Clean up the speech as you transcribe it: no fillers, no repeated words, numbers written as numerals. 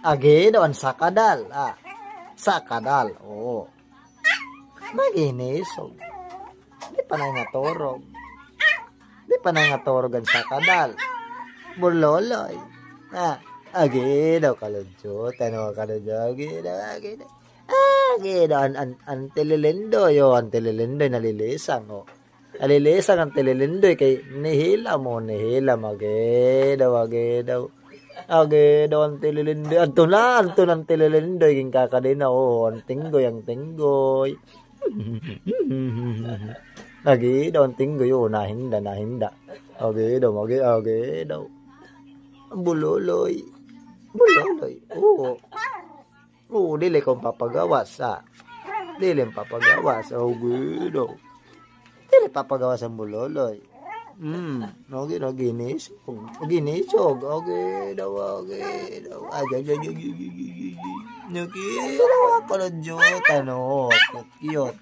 Agi daw ang sakadal. Sakadal. Oo. Maginisog. Di pa na nga torog. Di pa na nga torog ang sakadal. Buloloy. Agi daw kaludyo. Tanong kaludyo. Agi daw. Agi daw. Ang tililindoy. Ang tililindoy nalilisang. Nalilisang ang tililindoy. Kay nihila mo. Agi daw. Agi daw ang tililindoy. Anto ang tililindoy. King kakadina. Ang tinggoy. Agi daw ang tinggoy. Nahinda. Agi daw. Buloloy. Dili kong papagawas. Dili papagawas. Agi daw. Dili papagawas ang buloloy. Ginisog. Agi daw. Nagidaw ako na Diyot. Cute.